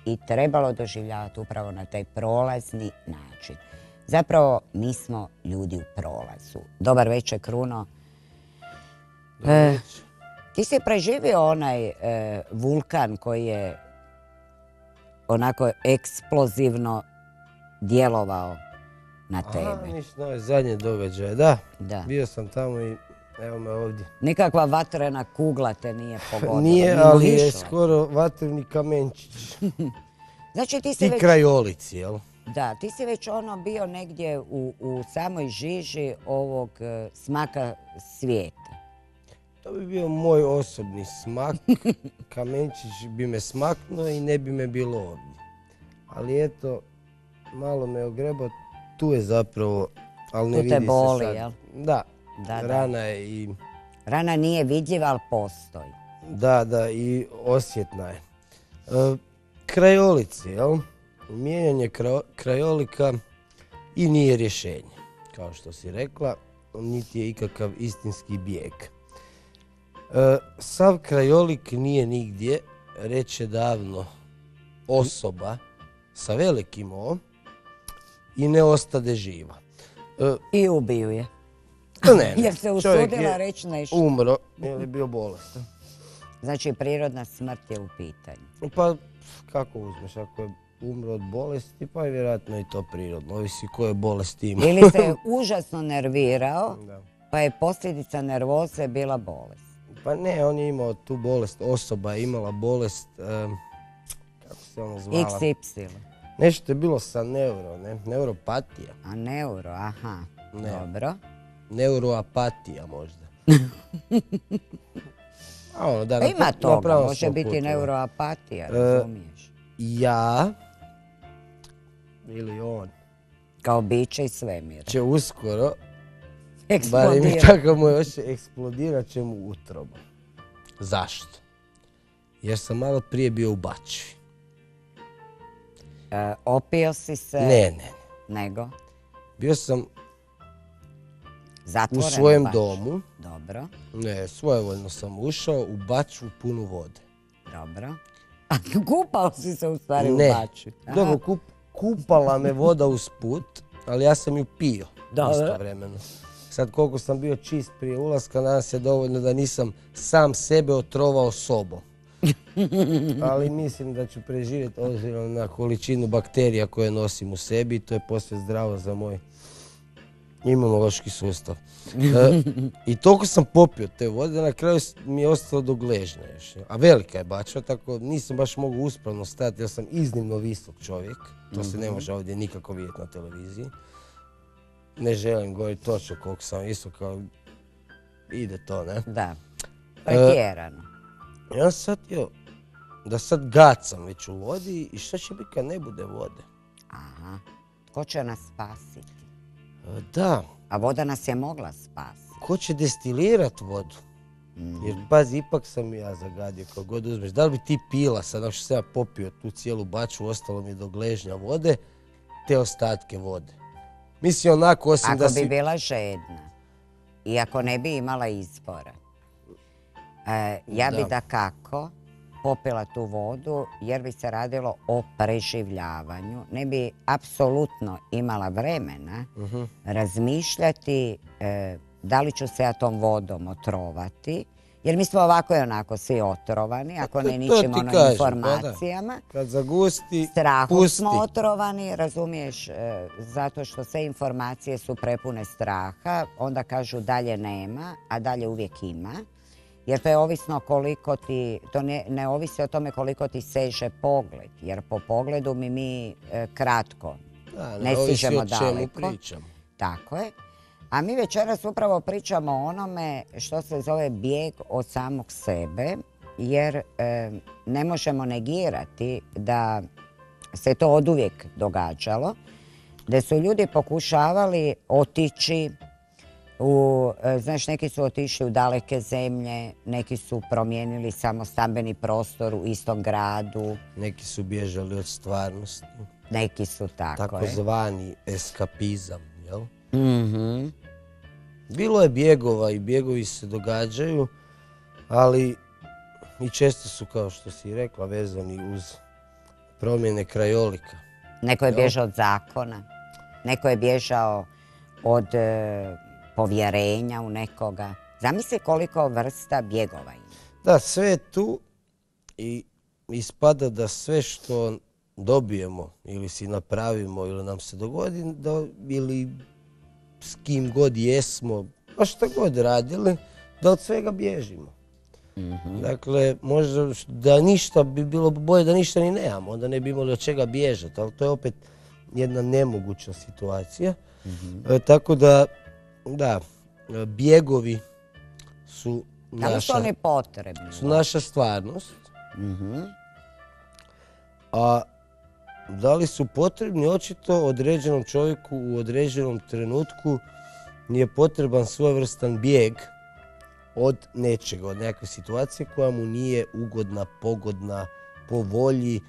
i trebalo doživljavati upravo na taj prolazni način. Zapravo, mi smo ljudi u prolazu. Dobar večer, Kruno. Ti si preživio onaj vulkan koji je onako eksplozivno djelovao na tebe. Ništa, ove zadnje događaje, da. Da. Bio sam tamo i evo me ovdje. Nikakva vatrena kugla te nije pogodila. Nije, ali je skoro vatreni kamenčić. Znači ti si I već... krajolici, jel? Da, ti si već bio negdje u samoj žiži ovog smaka svijeta. To bi bio moj osobni smak. Kamenčić bi me smaknuo i ne bi me bilo ovdje. Ali eto, malo me ogrebao, tu je zapravo, ali ne vidi se sad. Tu te boli, jel? Da, rana je i... Rana nije vidljiva, ali postoji. Da, i osjetna je. Krajolici, jel? Mijenjanje krajolika i nije rješenje, kao što si rekla, niti je ikakav istinski bijeg. Sav krajolik nije nigdje, reče davno osoba sa velikim O i ne ostade živa. I ubiju je. Ne, jer se usudila reći nešto. Umro, jer je bio bolestan. Znači, prirodna smrt je u pitanju. Pa, kako uzmeš, ako je umro od bolesti, pa je vjerojatno i to prirodno, ovisi koje bolesti ima. Ili se užasno nervirao, pa je posljedica nervoze bila bolest. Pa ne, on je imao tu bolest, osoba je imala bolest, kako se ona zvala? XY. Nešto je bilo sa neuropatija. A neuro, aha, dobro. Neuroapatija možda. Ima toga, može biti neuroapatija, razumiješ? Ja, ili on, kao biće i svemira, će uskoro, barem je tako moj oče, eksplodirat će mu utroba. Zašto? Jer sam malo prije bio u Bačvi. Opio si se? Ne. Nego? Bio sam zatvoren u svojem domu. Dobro. Ne, svojevoljno sam ušao u Bačvu punu vode. Dobro. A kupao si se u stvari u Bačvi? Ne, dobro, kupala me voda usput, ali ja sam ju pio istovremeno. Sad koliko sam bio čist prije ulaska, nadam se dovoljno da nisam sam sebe otrovao sobom. Ali mislim da ću preživjeti obzirom na količinu bakterija koje nosim u sebi i to je posve zdravo za moj imunološki sustav. I toliko sam popio te vode da na kraju mi je ostalo do gležnja još. A velika je Bačva, tako nisam baš mogu uspravno stajati jer sam iznimno visok čovjek. To se ne može ovdje nikako vidjeti na televiziji. Ne želim govoriti točno koliko sam visok, ali ide to, ne? Da, pretjerano. Ja sam shvatio da sad gacam već u vodi i šta će biti kad ne bude vode? Aha, tko će nas spasiti? Da. A voda nas je mogla spasiti. Ko će destilirat vodu? Jer pazi, ipak sam ja zagadio kako god uzmeš. Da li bi ti pila sad, ako što sam ja popio tu cijelu Bačvu, ostalo mi do gležnja vode, te ostatke vode? Mislim onako osim da si... Ako bi bila žedna i ako ne bi imala izbora, ja bi dakako popila tu vodu jer bi se radilo o preživljavanju. Ne bi apsolutno imala vremena razmišljati da li ću se ja tom vodom otrovati. Jer mi smo ovako i onako svi otrovani, ako ne ničim informacijama. Kad zagusti, strahom smo otrovani, razumiješ, zato što sve informacije su prepune straha. Onda kažu dalje nema, a dalje uvijek ima. Jer to je ovisno koliko ti, to ne ovisi o tome koliko ti seže pogled. Jer po pogledu mi kratko ne stižemo daleko. Tako je. A mi večeras upravo pričamo o onome što se zove bijeg od samog sebe, jer ne možemo negirati da se to oduvijek događalo, da su ljudi pokušavali otići znaš, neki su otišli u daleke zemlje, neki su promijenili samo stambeni prostor u istom gradu. Neki su bježali od stvarnosti. Neki su takozvani eskapizam, jel? Bilo je bjegova i bjegovi se događaju, ali i često su, kao što si rekla, vezani uz promjene krajolika. Neko je bježao od zakona, neko je bježao od povjerenja u nekoga. Zamisli koliko vrsta bjegova ima. Da, sve je tu i ispada da sve što dobijemo ili si napravimo ili nam se dogodi ili s kim god jesmo, pa šta god radili, da od svega bježimo. Dakle, možda da ništa bi bilo bolje da ništa ni nemamo, onda ne bi imali od čega bježati, ali to je opet jedna nemoguća situacija. Tako da, bjegovi su naša stvarnost. A da li su potrebni? Očito određenom čovjeku u određenom trenutku nije potreban svojevrstan bijeg od nečega, od nekakve situacije koja mu nije ugodna, pogodna, po volji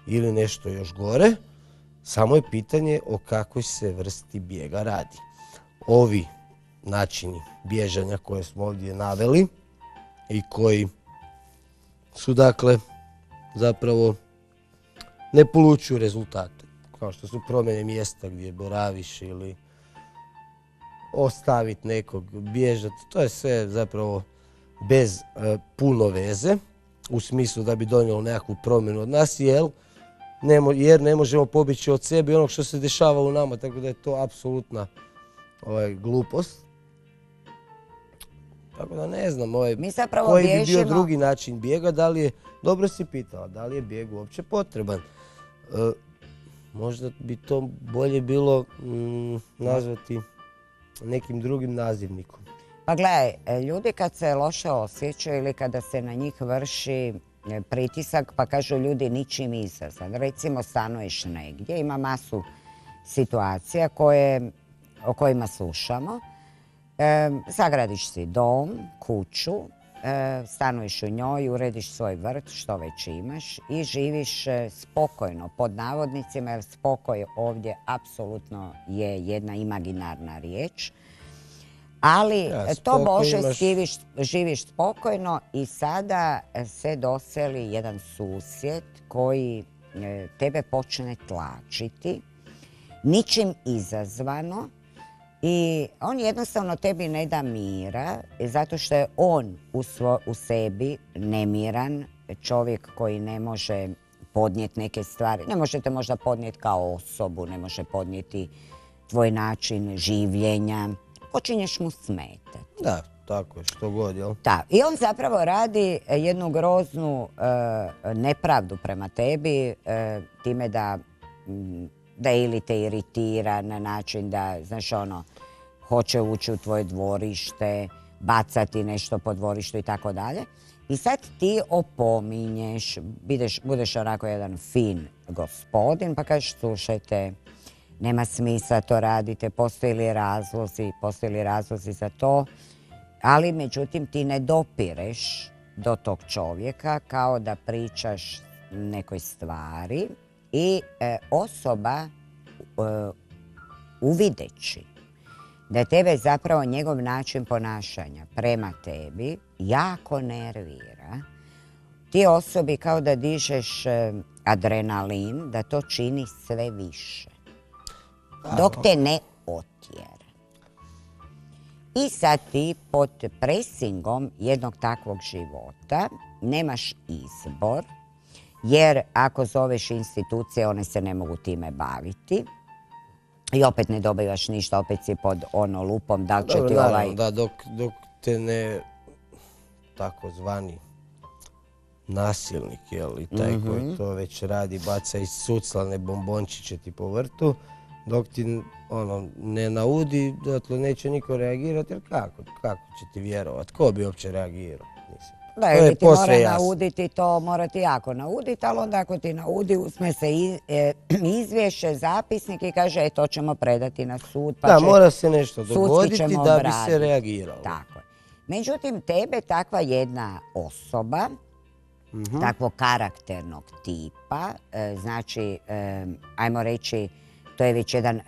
ili nešto još gore. Samo je pitanje o kakvoj se vrsti bijega radi. Ovi načini bježanja koje smo ovdje naveli i koji su dakle zapravo ne polučuju rezultate, kao što su promjene mjesta gdje boraviš ili ostaviti nekog, bježati, to je sve zapravo bez puno veze, u smislu da bi donijelo nekakvu promjenu od nas, jer ne možemo pobjeći od sebe i onog što se dešava u nama, tako da je to apsolutna glupost. Tako da ne znam, koji bi bio drugi način bijega, da li je, dobro si pitala, da li je bijeg uopće potreban. Možda bi to bolje bilo nazvati nekim drugim nazivnikom. Pa gledaj, ljudi kad se loše osjećaju ili kada se na njih vrši pritisak, pa kažu ljudi ničim izazvan. Recimo stanuješ negdje, ima masu situacija o kojima slušamo. Sagradiš si dom, kuću, stanuješ u njoj, urediš svoj vrt, što već imaš i živiš spokojno, pod navodnicima, jer spokoj ovdje apsolutno je jedna imaginarna riječ. Ali to Bože živiš spokojno i sada se doseli jedan susjed koji tebe počne tlačiti, ničim izazvano, i on jednostavno tebi ne da mira, zato što je on u sebi nemiran, čovjek koji ne može podnijeti neke stvari. Ne možete možda podnijeti kao osobu, ne može podnijeti tvoj način življenja. Počinješ mu smetati. Da, tako je, što god, jel? Da, i on zapravo radi jednu groznu nepravdu prema tebi, time da ili te iritira na način da, znaš ono, hoće ući u tvoje dvorište, bacati nešto po dvorištu i tako dalje. I sad ti opominješ, budeš onako jedan fin gospodin, pa kažeš, slušajte, nema smisla to radite, postoji li razlozi za to, ali međutim ti ne dopireš do tog čovjeka kao da pričaš nekoj stvari i osoba uvideći da tebe zapravo njegov način ponašanja prema tebi jako nervira, ti osobi kao da dižeš adrenalin, da to čini sve više. Dok te ne otjera. I sad ti pod presingom jednog takvog života nemaš izbor, jer ako zoveš institucije, one se ne mogu time baviti. I opet ne dobivaš ništa, opet si pod lupom, da li će ti ovaj... Da, dok te ne takozvani nasilnik, jel, i taj koji to već radi, baca iz suclane bombončiće ti po vrtu, dok ti ne naudi, dakle neće niko reagirati, jer kako će ti vjerovat? Ko bi uopće reagirao? Da, ili ti mora nauditi, to mora ti jako nauditi, ali onda ako ti naudi, uzme se izvješće, zapisnik i kaže, to ćemo predati na sud. Da, mora se nešto dogoditi da bi se reagiralo. Tako je. Međutim, tebe takva jedna osoba, takvog karakternog tipa, znači, ajmo reći, to je već jedan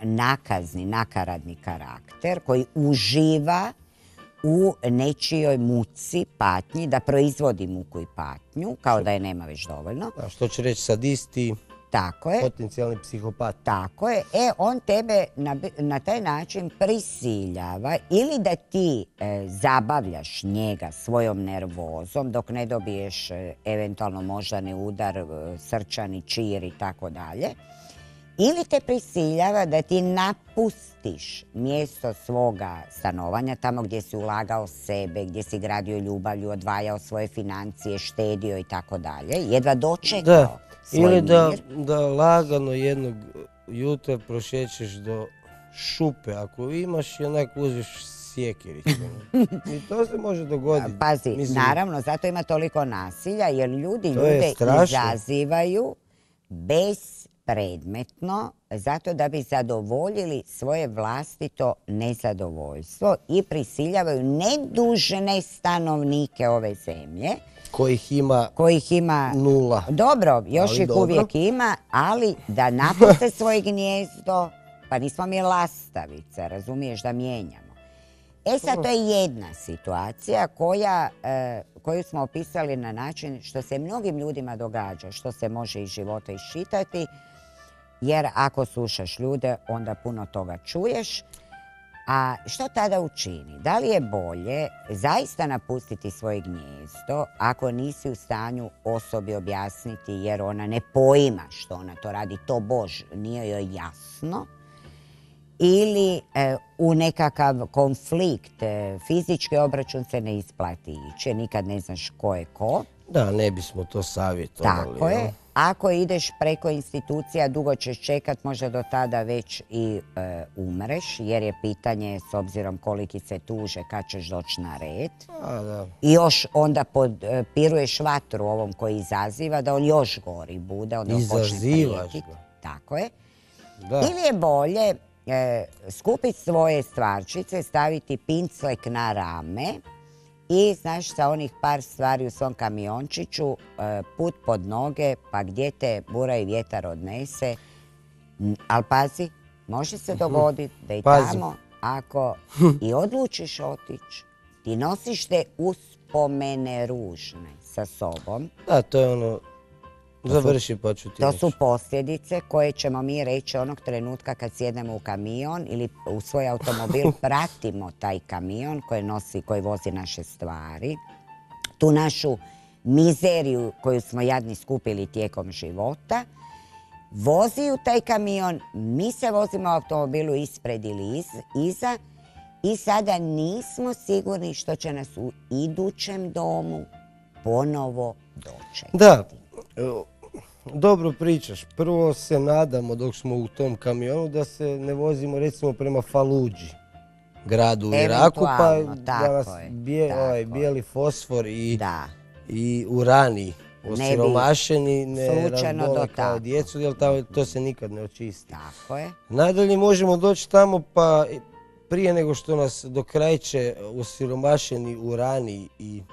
nakaradni karakter koji uživa u nečijoj muci, patnji, da proizvodi muku i patnju, kao da je nema već dovoljno. A što će reći sadisti? Tako je. Potencijalni psihopat. Tako je. On tebe na taj način prisiljava ili da ti zabavljaš njega svojom nervozom dok ne dobiješ eventualno moždani udar, srčani čir i tako dalje. Ili te prisiljava da ti napustiš mjesto svoga stanovanja, tamo gdje si ulagao sebe, gdje si gradio ljubavlju, odvajao svoje financije, štedio i tako dalje. Jedva dočekao svoj ili mir. da lagano jednog jutra prošećeš do šupe. Ako imaš i onak uzeš sjekiricu. I to se može dogoditi. Pazi, naravno, zato ima toliko nasilja, jer ljudi ljude izazivaju bespredmetno, zato da bi zadovoljili svoje vlastito nezadovoljstvo i prisiljavaju nedužne stanovnike ove zemlje. Kojih ima nula. Dobro, još ih uvijek ima, ali da napuste svoje gnijezdo, pa nismo mi lastavice, razumiješ, da mijenjamo. Sad, to je jedna situacija koju smo opisali na način što se mnogim ljudima događa, što se može iz života iščitati, jer ako slušaš ljude, onda puno toga čuješ. A što tada učini? Da li je bolje zaista napustiti svoje gnijezdo ako nisi u stanju osobi objasniti jer ona ne poima što ona to radi, to Bož, nije joj jasno, ili u nekakav konflikt, fizički obračun se ne isplati ići, nikad ne znaš ko je ko. Da, ne bismo to savjetovali. Tako je. Ako ideš preko institucija, dugo ćeš čekat, možda do tada već i umreš, jer je pitanje, s obzirom koliki se tuže, kad ćeš doći na red. I još onda piruješ vatru ovom koji izaziva, da on još gori bude, onda on počne prijetiti. Tako je. Ili je bolje skupiti svoje stvarčice, staviti pinclek na rame i, znaš, sa onih par stvari u svom kamiončiću, put pod noge, pa gdje te bura i vjetar odnese. Ali pazi, može se dogoditi da i tamo, ako i odlučiš otići, ti nosiš te uspomene ružne sa sobom. Da, to je ono, završi pa ću ti reći. To su posljedice koje ćemo mi reći onog trenutka kad sjednemo u kamion ili u svoj automobil, pratimo taj kamion koji vozi naše stvari, tu našu mizeriju koju smo jadni skupili tijekom života, vozi u taj kamion, mi se vozimo u automobilu ispred ili iza i sada nismo sigurni što će nas u idućem domu ponovo dočekati. Da, dobro pričaš. Prvo se nadamo dok smo u tom kamionu da se ne vozimo recimo prema Faludži, gradu u Iraku, pa da nas bijeli fosfor i urani osiromašeni ne razbole kao djecu, jer to se nikad ne očisti. Tako je. Nadalje možemo doći tamo pa prije nego što nas dokrajče osiromašeni urani i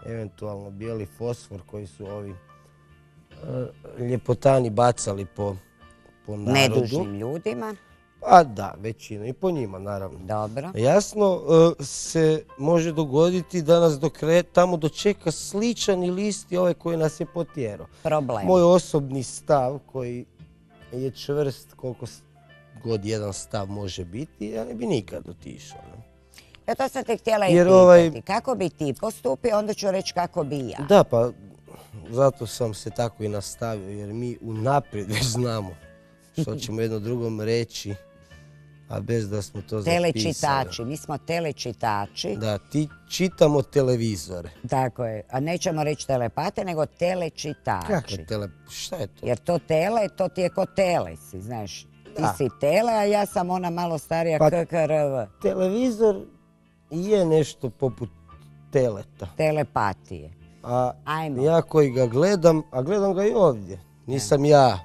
eventualno bijeli fosfor koji su ovi ljepotani bacali po narodu. Nedužnim ljudima. Pa da, većina i po njima naravno. Dobro. Jasno se može dogoditi da nas tamo dočeka sličan ili isti ovaj koji nas je potjerao. Problem. Moj osobni stav koji je čvrst koliko god jedan stav može biti, ja ne bi nikad otišao. Ja to sam te htjela i pitati. Kako bi ti postupio, onda ću reći kako bi ja. Da, pa zato sam se tako i nastavio, jer mi unaprijed već znamo što ćemo jedno drugom reći, a bez da smo to zapisali. Telečitači, mi smo telečitači. Da, ti čitamo televizore. Tako je, a nećemo reći telepate, nego telečitači. Kako šta je to? Jer to tele, to ti je ko telesi, znaš. Ti si tele, a ja sam ona malo starija KKRV. Televizor je nešto poput teleta. Telepatije. A ja koji ga gledam, a gledam ga i ovdje, nisam ja.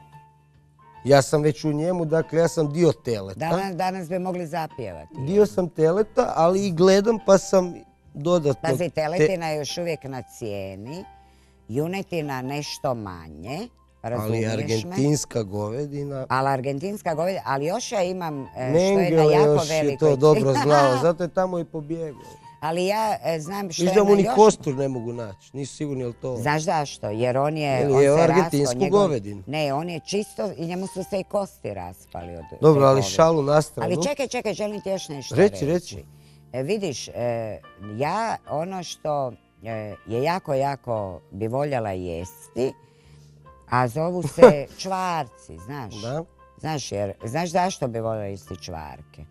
Ja sam već u njemu, dakle ja sam dio teleta. Danas bi mogli zapjevati. Dio sam teleta, ali i gledam pa sam dodatno... Pazi, teletina je još uvijek na cijeni, junetina nešto manje, razumiješ me? Ali argentinska govedina... Ali još ja imam što je na jako velikoj cijeni. Mengele još je to dobro znao, zato je tamo i pobjegao. Ali ja znam što Viš da mu ni još... kostur ne mogu naći, nisu sigurni je li to... Znaš zašto? Jer on je... Ili on je se argentinsku raspao, govedinu. Ne, on je čisto i njemu su se i kosti raspali od... Dobro, ali šalu na stranu. Ali čekaj, želim ti još nešto Reci. Vidiš, ja ono što je jako bi voljela jesti, a zovu se čvarci, znaš? Da. Znaš zašto bi voljela jesti čvarke?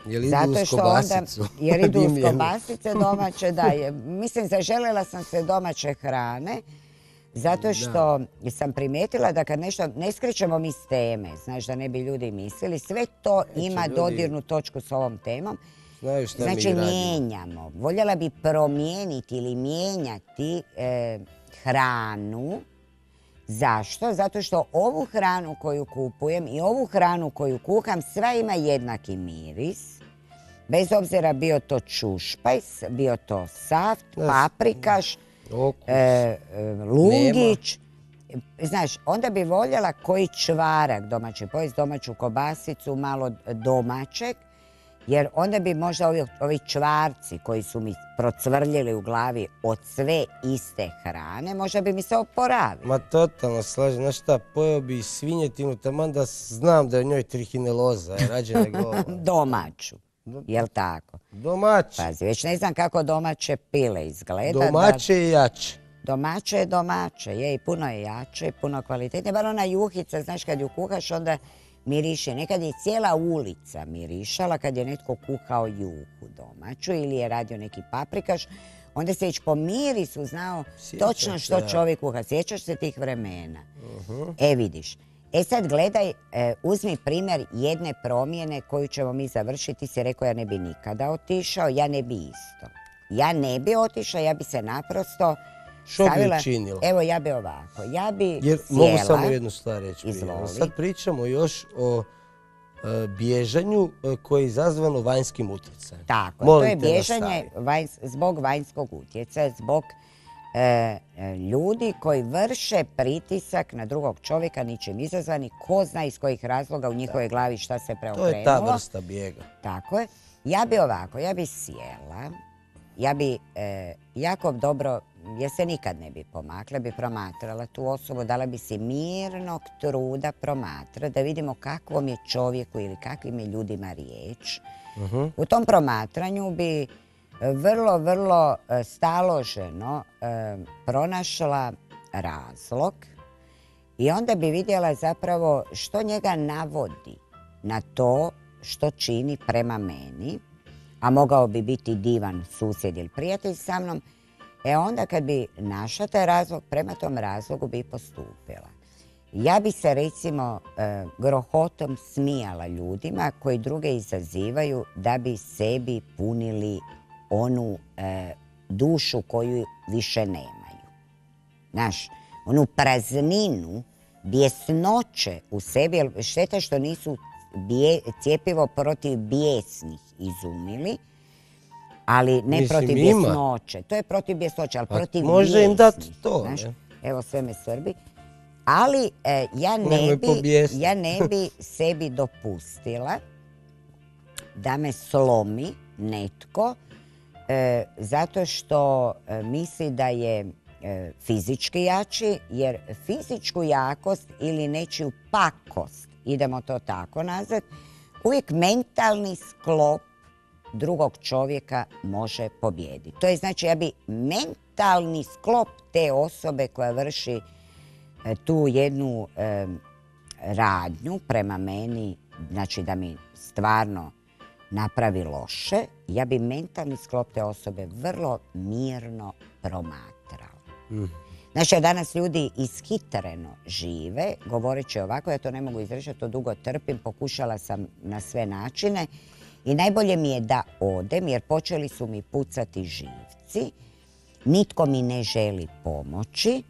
Jer idu uz kobasicu. Jer idu uz kobasice domaće, da. Mislim, zaželjela sam se domaće hrane, zato što sam primijetila da kad nešto, ne skrećemo mi s teme, znaš, da ne bi ljudi mislili, sve to ima dodirnu točku s ovom temom. Znači, mijenjamo. Voljela bi promijeniti ili mijenjati hranu. Zašto? Zato što ovu hranu koju kupujem i ovu hranu koju kuham sva ima jednaki miris. Bez obzira bio to čušpajs, bio to saft, paprikaš, lungić. Znaš, onda bi voljela koji čvarak domaći, pojesti domaću kobasicu, malo domaćeg, jer onda bi možda ovi čvarci koji su mi procvrljili u glavi od sve iste hrane, možda bi mi se oporavili. Ma totalno slažem, znaš šta, pojeo bi svinjetinu, taman da znam da je u njoj trihineloza, rađe nego... Domaću, jel tako? Domaće. Pazi, već ne znam kako domaće pile izgleda. Domaće i jače. Domaće je domaće, je i puno je jače i puno kvalitetnije. Bar ona juhica, znaš, kad ju kuhaš onda miriše. Nekad je cijela ulica mirišala kad je netko kuhao juhu domaću ili je radio neki paprikaš. Onda se već po mirisu znao točno što čovjek kuha. Sjećaš se tih vremena? Vidiš. Sad gledaj, uzmi primjer jedne promjene koju ćemo mi završiti. Ti si rekao ja ne bi nikada otišao, ja ne bi isto. Ja ne bi otišao, ja bi se naprosto stavila... Što bi učinila? Evo, ja bi ovako. Ja bi jer sjela... Mogu samo jednu stvar reći. Izvoli. Sad pričamo još o bježanju koje je izazvano vanjskim utjecajem. Tako, to je bježanje zbog vanjskog utjecaja, zbog ljudi koji vrše pritisak na drugog čovjeka, ničim izazvani, ko zna iz kojih razloga u njihovoj glavi šta se preokrenulo. To je ta vrsta bijega. Tako je. Ja bi ovako, ja bi sjela, ja bi jako dobro, jer se nikad ne bi pomakla, bi promatrala tu osobu, dala bi si mirnog truda promatrati, da vidimo kakvom je čovjeku ili kakvim je ljudima riječ. U tom promatranju bi vrlo staloženo pronašla razlog i onda bi vidjela zapravo što njega navodi na to što čini prema meni, a mogao bi biti divan susjed ili prijatelj sa mnom, onda kad bi našla taj razlog, prema tom razlogu bi postupila. Ja bi se recimo grohotom smijala ljudima koji druge izazivaju da bi sebi punili onu dušu koju više nemaju. Znaš, onu prazninu, bjesnoće u sebi, jer šteta što nisu cjepivo protiv bijesnih izumili, ali ne protiv bjesnoće. To je protiv bjesnoće, ali protiv bijesnih. Može im dati to. Evo, sve me svrbi. Ali ja ne bi sebi dopustila da me slomi netko zato što misli da je fizički jači, jer fizičku jakost ili nečiju pakost, idemo to tako nazvat, uvijek mentalni sklop drugog čovjeka može pobijediti. To je znači ja bi mentalni sklop te osobe koja vrši tu jednu radnju prema meni, znači da mi stvarno napravi loše, ja bi mentalni sklop te osobe vrlo mirno promatrala. Znači, danas ljudi ishitreno žive, govoreći ovako, ja to ne mogu izreći, to dugo trpim, pokušala sam na sve načine i najbolje mi je da odem, jer počeli su mi pucati živci, nitko mi ne želi pomoći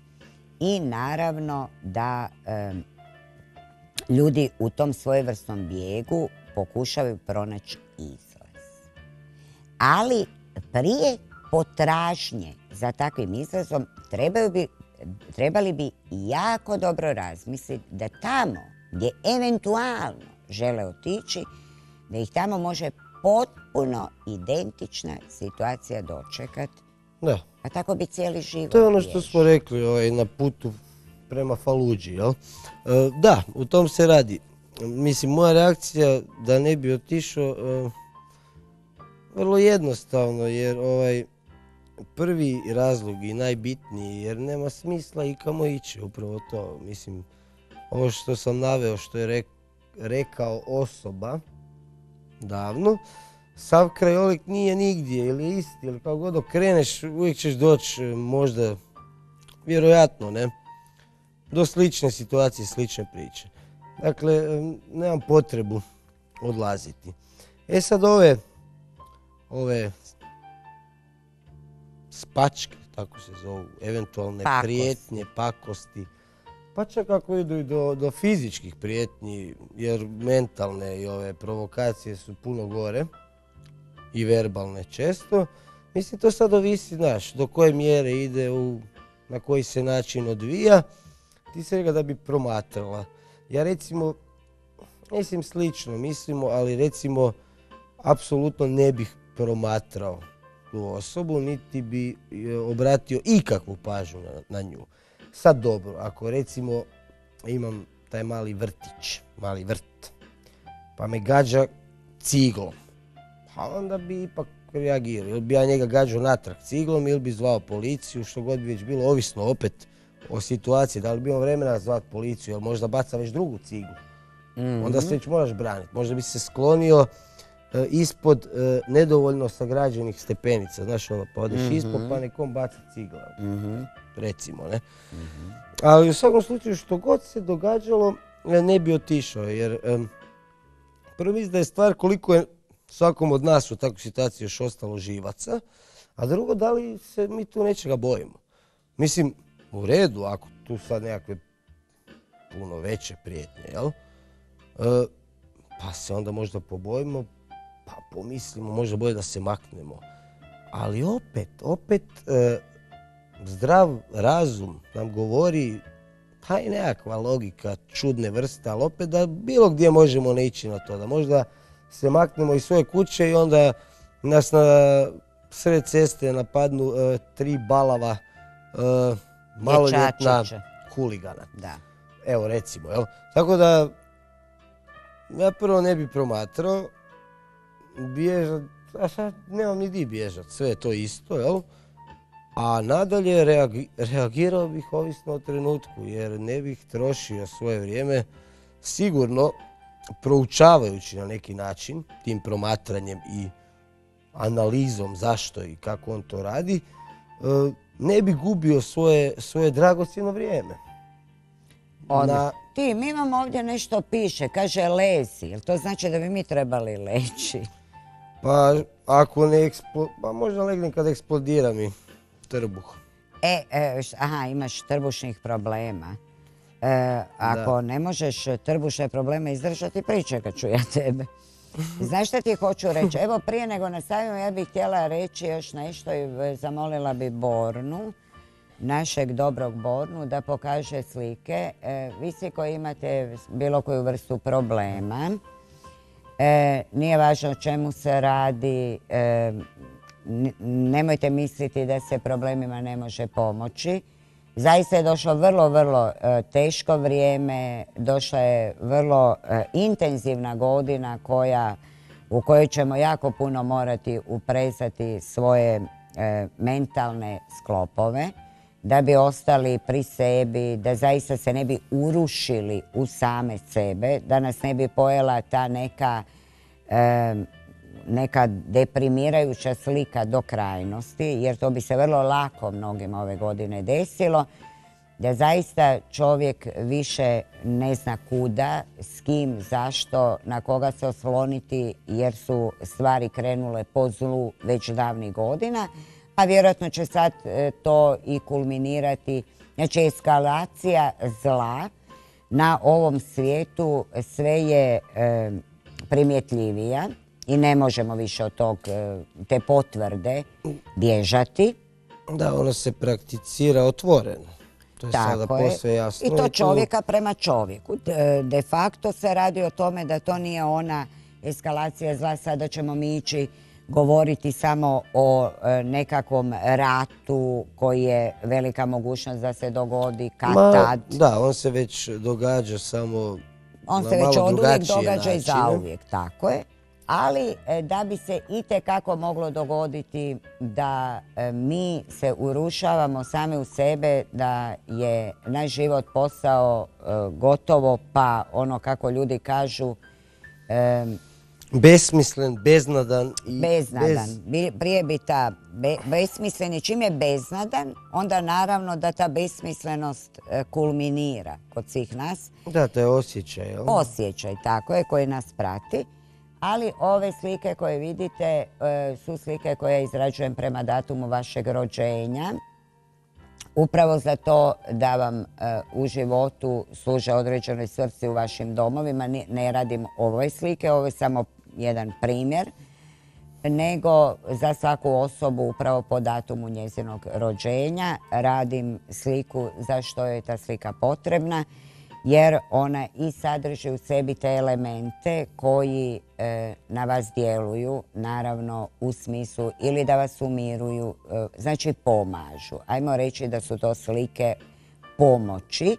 i naravno da ljudi u tom svojevrsnom bijegu pokušavaju pronaći izlaz. Ali prije potražnje za takvim izlazom trebali bi jako dobro razmisliti da tamo gdje eventualno žele otići, da ih tamo može potpuno identična situacija dočekat. Da. A tako bi cijeli život. To je ono što smo rekli na putu prema Faludži, jel? Da, u tom se radi. Mislim, moja reakcija da ne bi otišao vrlo jednostavno, jer prvi razlog i najbitniji, jer nema smisla i kamo ići, upravo to. Mislim, ovo što sam naveo, što je rekao osoba davno, sav krajolik nije nigdje ili isti, ili kako god okreneš, uvijek ćeš doći možda, vjerojatno, ne, do slične situacije, slične priče. Dakle, nemam potrebu odlaziti. Sad ove spačke, tako se zovu, eventualne prijetnje, pakosti, pa čak ako idu i do fizičkih prijetnji, jer mentalne i ove provokacije su puno gore i verbalne često. Mislim, to sad ovisi, znaš, do koje mjere ide, na koji se način odvija. Ti se rekao da bi promatrala. Ja recimo, mislim slično, ali recimo, apsolutno ne bih promatrao tu osobu, niti bi obratio ikakvu pažnju na nju. Sad dobro, ako recimo imam taj mali vrtić, mali vrt, pa me gađa ciglom, pa onda bi ipak reagirao. Ili bi ja njega gađao natrag ciglom, ili bi zvao policiju, što god bi već bilo, ovisno opet o situaciji, da li bi imao vremena zvati policiju, jer možda baca već drugu ciglu. Onda se već moraš braniti. Možda bi se sklonio ispod nedovoljno sagrađenih stepenica. Znaš, ono, pa odeš ispod, pa nekom baci cigla. Recimo, ne? Ali u svakom slučaju, što god se događalo, ne bi otišao, jer prvo mislim da je stvar koliko je svakom od nas u takvoj situaciji još ostalo živaca, a drugo, da li se mi tu nečega bojimo. Mislim, u redu, ako tu sad nekakve puno veće prijetnje, jel? Pa se onda možda pobojimo, pa pomislimo, možda bolje da se maknemo. Ali opet, zdrav razum nam govori, pa i nekakva logika čudne vrste, ali opet da bilo gdje možemo ne ići na to, da možda se maknemo iz svoje kuće i onda nas na sred ceste napadnu 3 balava maloljetna huligana. Da. Evo recimo, jel? Tako da ja prvo ne bi promatrao, bježat, a sad nemam ni di bježat, sve je to isto, jel? A nadalje reagirao bih ovisno o trenutku, jer ne bih trošio svoje vrijeme sigurno proučavajući na neki način, tim promatranjem i analizom zašto i kako on to radi, ne bi gubio svoje dragocjeno vrijeme. Mi imamo ovdje nešto piše, kaže lezi, jel to znači da bi mi trebali leći? Pa ako ne pa možda legnem kad eksplodira mi trbuh. Imaš trbušnih problema. Ako ne možeš trbušne probleme izdržati, pričekat ću ja tebe. Znaš šta ti hoću reći? Evo, prije nego nastavimo, ja bih htjela reći još nešto i zamolila bi Bornu, našeg dobrog Bornu, da pokaže slike. Vi svi koji imate bilo koju vrstu problema, nije važno o čemu se radi, nemojte misliti da se problemima ne može pomoći. Zaista je došlo vrlo teško vrijeme, došla je vrlo intenzivna godina u kojoj ćemo jako puno morati uprezati svoje mentalne sklopove da bi ostali pri sebi, da zaista se ne bi urušili u same sebe, da nas ne bi pojela ta neka deprimirajuća slika do krajnosti, jer to bi se vrlo lako mnogima ove godine desilo, da zaista čovjek više ne zna kuda, s kim, zašto, na koga se osloniti, jer su stvari krenule po zlu već davnih godina, a vjerojatno će sad to i kulminirati. Znači, eskalacija zla na ovom svijetu sve je primjetljivija i ne možemo više od te potvrde bježati. Da, ono se prakticira otvoreno. To je sada posve jasno. I to čovjeka prema čovjeku. De facto se radi o tome da to nije ona eskalacija zla, sada ćemo mi ići govoriti samo o nekakvom ratu koji je velika mogućnost da se dogodi kad tad. Da, on se već događa, samo on na se već malo od uvijek drugačije događa i načine. zauvijek, tako je. Ali da bi se itekako moglo dogoditi da mi se urušavamo sami u sebe, da je naš život postao gotovo, pa ono kako ljudi kažu, besmislen, beznadan i beznadan. Prije bi ta besmislen, čim je beznadan, onda naravno da ta besmislenost kulminira kod svih nas. Da, to je osjećaj, jel? Osjećaj, tako je, koji nas prati. Ali ove slike koje vidite su slike koje izrađujem prema datumu vašeg rođenja. Upravo za to da vam u životu služe određenoj svrsi u vašim domovima. Ne radim ove slike, ovo je samo jedan primjer, nego za svaku osobu upravo po datumu njezinog rođenja radim sliku za što je ta slika potrebna, jer ona i sadrži u sebi te elemente koji na vas djeluju, naravno u smislu ili da vas umiruju, znači pomažu. Ajmo reći da su to slike pomoći,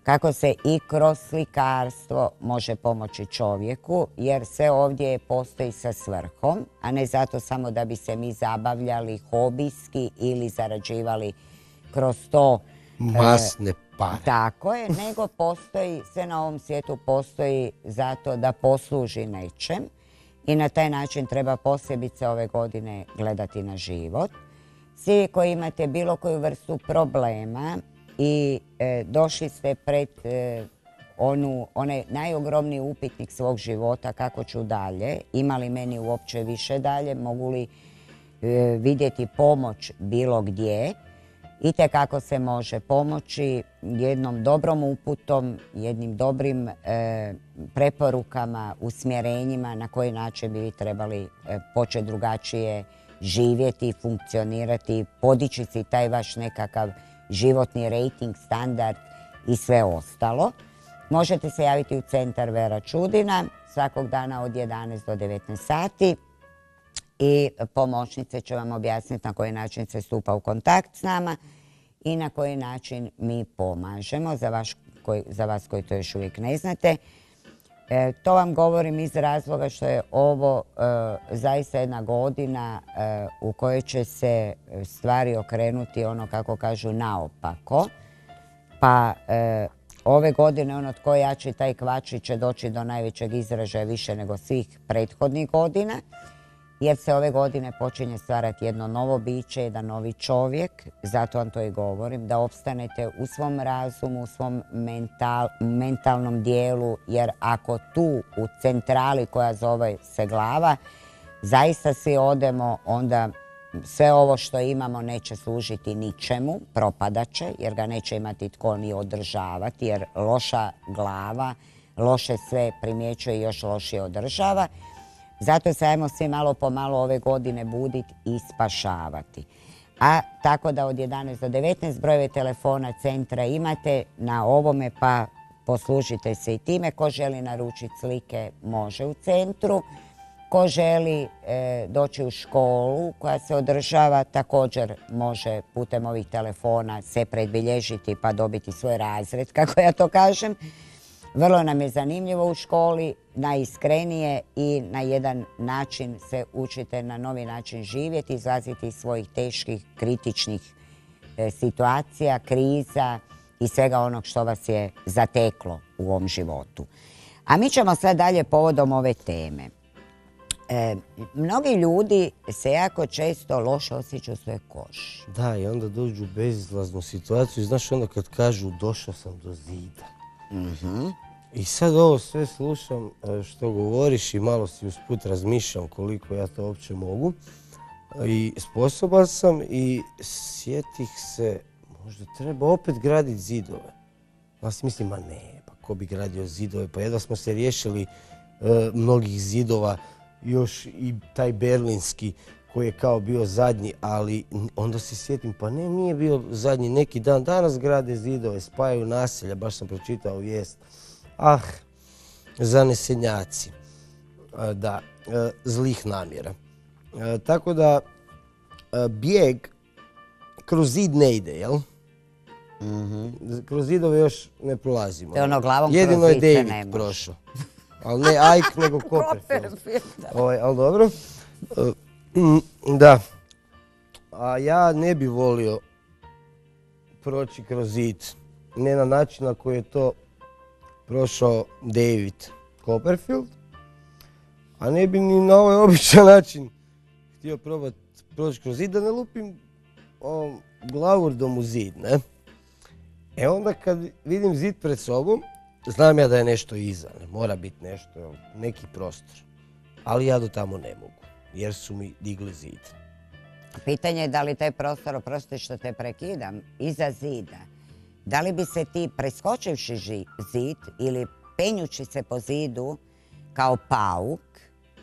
kako se i kroz slikarstvo može pomoći čovjeku, jer sve ovdje postoji sa svrhom, a ne zato samo da bi se mi zabavljali hobijski ili zarađivali kroz to masne pare. Tako je, nego postoji, sve na ovom svijetu postoji zato da posluži nečem i na taj način treba posebice ove godine gledati na život. Svi koji imate bilo koju vrstu problema i došli ste pred onaj najogromniji upitnik svog života, kako ću dalje, ima li meni uopće više dalje, mogu li vidjeti pomoć bilo gdje, itekako se može pomoći jednom dobrom uputom, jednim dobrim preporukama, usmjerenjima na koji način bi vi trebali početi drugačije živjeti, funkcionirati, podići si taj vaš nekakav životni rating, standard i sve ostalo. Možete se javiti u centar Vera Čudina svakog dana od 11 do 19 sati i pomoćnice će vam objasniti na koji način se stupa u kontakt s nama i na koji način mi pomažemo za vas koji to još uvijek ne znate. To vam govorim iz razloga što je ovo zaista jedna godina u kojoj će se stvari okrenuti, ono kako kažu, naopako. Pa ove godine ono tko jači taj kvači će doći do najvećeg izražaja više nego svih prethodnih godina, jer se ove godine počinje stvarati jedno novo biće, jedan novi čovjek, zato vam to i govorim, da opstanete u svom razumu, u svom mentalnom dijelu, jer ako tu u centrali koja zove se glava, zaista svi odemo, onda sve ovo što imamo neće služiti ničemu, propadat će, jer ga neće imati tko ni održavati, jer loša glava loše sve primjećuje i još lošije održava. Zato se ajmo svi malo po malo ove godine buditi i spašavati. A tako da od 11 do 19 brojeve telefona centra imate na ovome, pa poslužite se i time. Ko želi naručiti slike može u centru. Ko želi doći u školu koja se održava, također može putem ovih telefona se predbilježiti pa dobiti svoj razred, kako ja to kažem. Vrlo nam je zanimljivo u školi, najiskrenije i na jedan način se učite na novi način živjeti, izlaziti iz svojih teških, kritičnih situacija, kriza i svega onog što vas je zateklo u ovom životu. A mi ćemo sad dalje povodom ove teme. Mnogi ljudi se jako često loše osjećaju u svojoj koži. Da, i onda dođu u bezizlaznu situaciju. Znaš, onda kad kažu došao sam do zida. I sad ovo sve slušam što govoriš i malo si usput razmišljam koliko ja to uopće mogu. I sposoban sam i sjetih se, možda treba opet graditi zidove. Ja si mislim, ma ne, pa ko bi gradio zidove, pa jedva smo se riješili mnogih zidova, još i taj berlinski koji je kao bio zadnji, ali onda se sjetim, pa ne, nije bio zadnji neki dan, danas grade zidove, spajaju naselja, baš sam pročitao vijest. Ah, zanesenjaci. da, zlih namjera. Tako da bijeg kroz zid ne ide, jel? Kroz zidove još ne prolazimo. To je ono glavom jedino kroz je zid se David ne može. prošao. Ali ne Ike, nego Copperfield. Ali dobro. Da. A ja ne bi volio proći kroz zid. Ne na način na koji je to prošao David Copperfield. A ne bi ni na ovaj običan način htio probati proći kroz zid, da ne lupim glavurdom u zid, ne? E onda kad vidim zid pred sobom, znam ja da je nešto iza, ne? Mora biti nešto, neki prostor. Ali ja do tamo ne mogu, jer su mi digli zid. Pitanje je da li taj prostor, oprosti što te prekidam, iza zida, da li bi se ti preskočivši zid ili penjući se po zidu kao pauk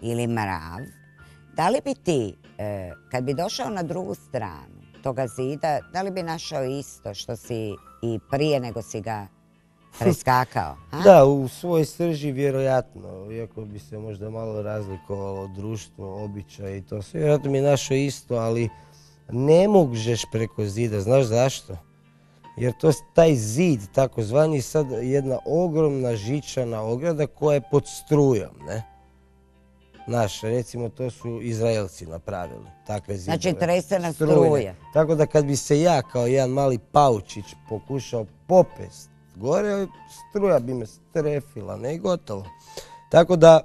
ili mrav, da li bi ti, kad bi došao na drugu stranu toga zida, da li bi našao isto što si i prije nego si ga preskakao? Da, u svojoj srži vjerojatno, iako bi se možda malo razlikovalo društvo, običaj i to sve, vjerojatno mi je našao isto, ali ne možeš preko zida, znaš zašto? Jer taj zid, takozvani, sad jedna ogromna žičana ograda koja je pod strujom, ne? Znaš, recimo to su Izraelci napravili, takve zidove. Znači tresena struje. Tako da kad bi se ja kao jedan mali paučić pokušao popest gore, struja bi me strefila, ne, i gotovo. Tako da,